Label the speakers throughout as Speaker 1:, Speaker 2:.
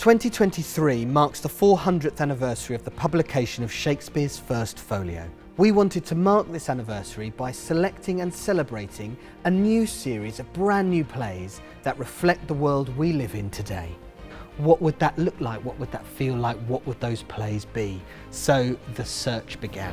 Speaker 1: 2023 marks the 400th anniversary of the publication of Shakespeare's first folio. We wanted to mark this anniversary by selecting and celebrating a new series of brand new plays that reflect the world we live in today. What would that look like? What would that feel like? What would those plays be? So the search began.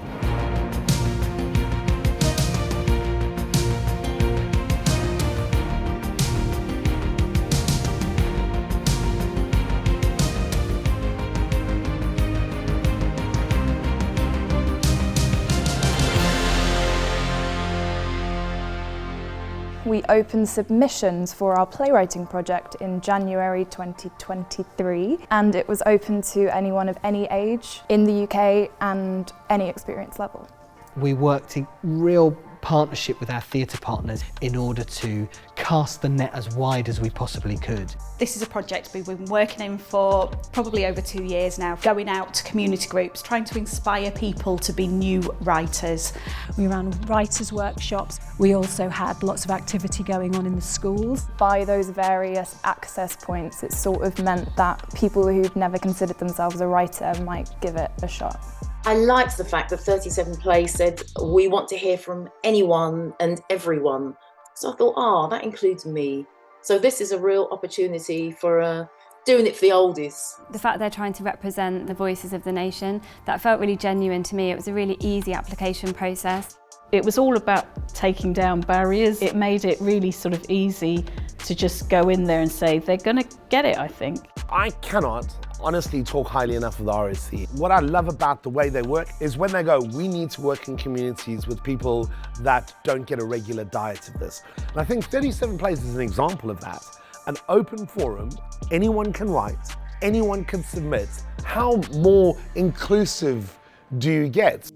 Speaker 2: We opened submissions for our playwriting project in January 2023, and it was open to anyone of any age in the UK and any experience level.
Speaker 1: We worked in real partnership with our theatre partners in order to cast the net as wide as we possibly could.
Speaker 3: This is a project we've been working in for probably over 2 years now, going out to community groups, trying to inspire people to be new writers.
Speaker 4: We ran writers' workshops. We also had lots of activity going on in the schools.
Speaker 2: By those various access points, it sort of meant that people who'd never considered themselves a writer might give it a shot.
Speaker 5: I liked the fact that 37 Plays said, we want to hear from anyone and everyone. So I thought, that includes me. So this is a real opportunity for doing it for the oldies.
Speaker 6: The fact they're trying to represent the voices of the nation, that felt really genuine to me. It was a really easy application process.
Speaker 7: It was all about taking down barriers. It made it really sort of easy to just go in there and say, they're going to get it, I think.
Speaker 8: I cannot honestly talk highly enough of the RSC. What I love about the way they work is when they go, we need to work in communities with people that don't get a regular diet of this. And I think 37 Plays is an example of that. An open forum, anyone can write, anyone can submit. How more inclusive do you get?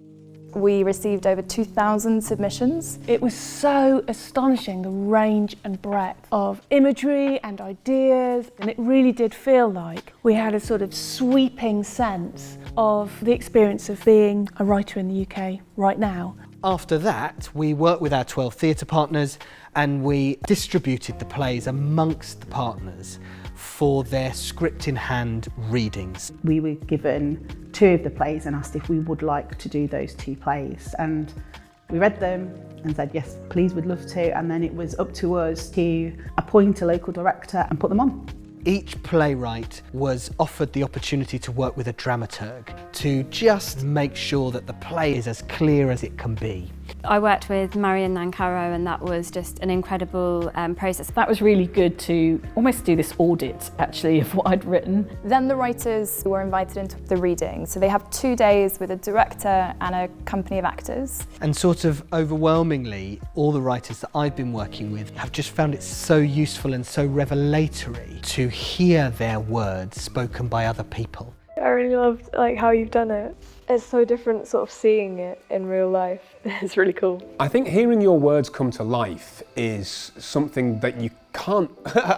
Speaker 2: We received over 2,000 submissions.
Speaker 4: It was so astonishing, the range and breadth of imagery and ideas, and it really did feel like we had a sort of sweeping sense of the experience of being a writer in the UK right now.
Speaker 1: After that, we worked with our 12 theatre partners and we distributed the plays amongst the partners for their script in hand readings.
Speaker 9: We were given 2 of the plays and asked if we would like to do those 2 plays, and we read them and said yes, please, would love to, and then it was up to us to appoint a local director and put them on.
Speaker 1: Each playwright was offered the opportunity to work with a dramaturg to just make sure that the play is as clear as it can be.
Speaker 6: I worked with Marion Nankaro, and that was just an incredible process.
Speaker 7: That was really good to almost do this audit, actually, of what I'd written.
Speaker 2: Then the writers were invited into the reading. So they have 2 days with a director and a company of actors.
Speaker 1: And sort of overwhelmingly, all the writers that I've been working with have just found it so useful and so revelatory to hear their words spoken by other people.
Speaker 10: I really loved how you've done it. It's so different sort of seeing it in real life. It's really cool.
Speaker 11: I think hearing your words come to life is something that you can't,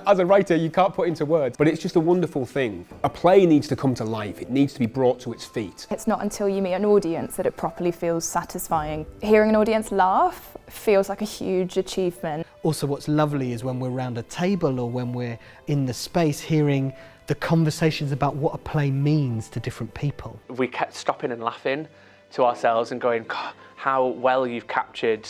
Speaker 11: as a writer, you can't put into words, but it's just a wonderful thing. A play needs to come to life. It needs to be brought to its feet.
Speaker 2: It's not until you meet an audience that it properly feels satisfying. Hearing an audience laugh feels like a huge achievement.
Speaker 1: Also, what's lovely is when we're around a table or when we're in the space, hearing the conversations about what a play means to different people.
Speaker 12: We kept stopping and laughing to ourselves and going, God, how well you've captured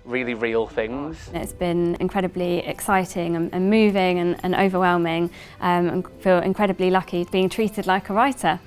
Speaker 12: really real things.
Speaker 6: It's been incredibly exciting and moving and overwhelming, and feel incredibly lucky being treated like a writer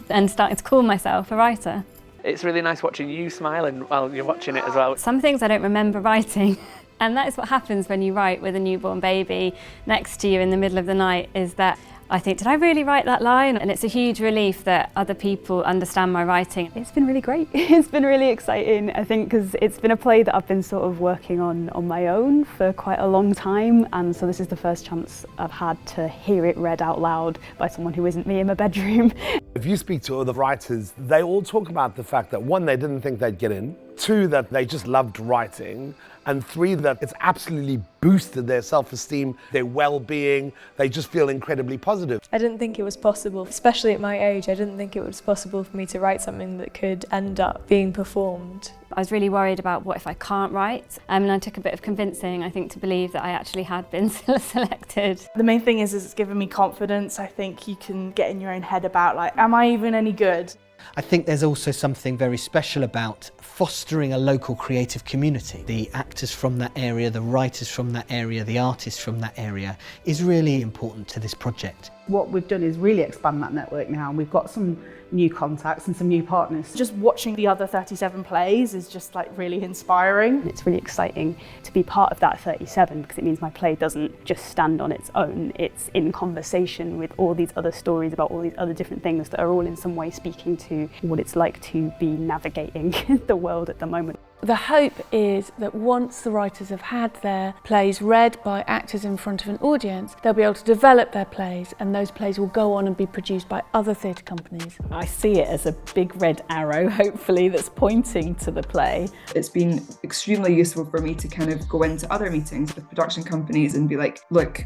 Speaker 6: and starting to call myself a writer.
Speaker 12: It's really nice watching you smiling while you're watching it as well.
Speaker 6: Some things I don't remember writing. And that is what happens when you write with a newborn baby next to you in the middle of the night, is that I think, did I really write that line? And it's a huge relief that other people understand my writing.
Speaker 4: It's been really great. It's been really exciting, I think, because it's been a play that I've been sort of working on my own for quite a long time. And so this is the first chance I've had to hear it read out loud by someone who isn't me in my bedroom.
Speaker 8: If you speak to other writers, they all talk about the fact that 1, they didn't think they'd get in, 2, that they just loved writing, and 3, that it's absolutely boosted their self-esteem, their well-being. They just feel incredibly positive.
Speaker 10: I didn't think it was possible, especially at my age, I didn't think it was possible for me to write something that could end up being performed.
Speaker 6: I was really worried about what if I can't write, and I took a bit of convincing, I think, to believe that I actually had been selected.
Speaker 13: The main thing is it's given me confidence. I think you can get in your own head about, like, am I even any good?
Speaker 1: I think there's also something very special about fostering a local creative community. The actors from that area, the writers from that area, the artists from that area is really important to this project.
Speaker 9: What we've done is really expand that network now, and we've got some new contacts and some new partners.
Speaker 13: Just watching the other 37 plays is just like really inspiring.
Speaker 14: It's really exciting to be part of that 37 because it means my play doesn't just stand on its own. It's in conversation with all these other stories about all these other different things that are all in some way speaking to what it's like to be navigating the world at the moment.
Speaker 4: The hope is that once the writers have had their plays read by actors in front of an audience, they'll be able to develop their plays, and those plays will go on and be produced by other theatre companies.
Speaker 7: I see it as a big red arrow, hopefully, that's pointing to the play.
Speaker 15: It's been extremely useful for me to kind of go into other meetings with production companies and be like, look,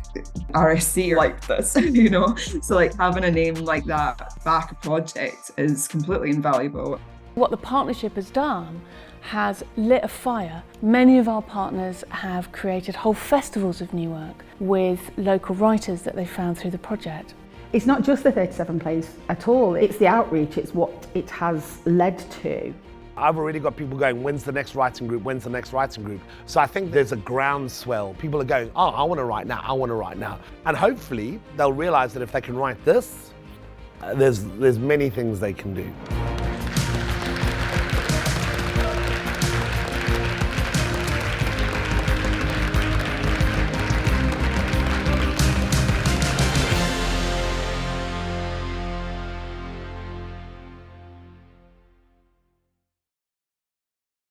Speaker 15: RSC are like this, you know? So like having a name like that back a project is completely invaluable.
Speaker 4: What the partnership has done has lit a fire. Many of our partners have created whole festivals of new work with local writers that they found through the project.
Speaker 9: It's not just the 37 plays at all, it's the outreach, it's what it has led to.
Speaker 8: I've already got people going, when's the next writing group, when's the next writing group? So I think there's a groundswell. People are going, oh, I want to write now, I want to write now. And hopefully they'll realise that if they can write this, there's many things they can do.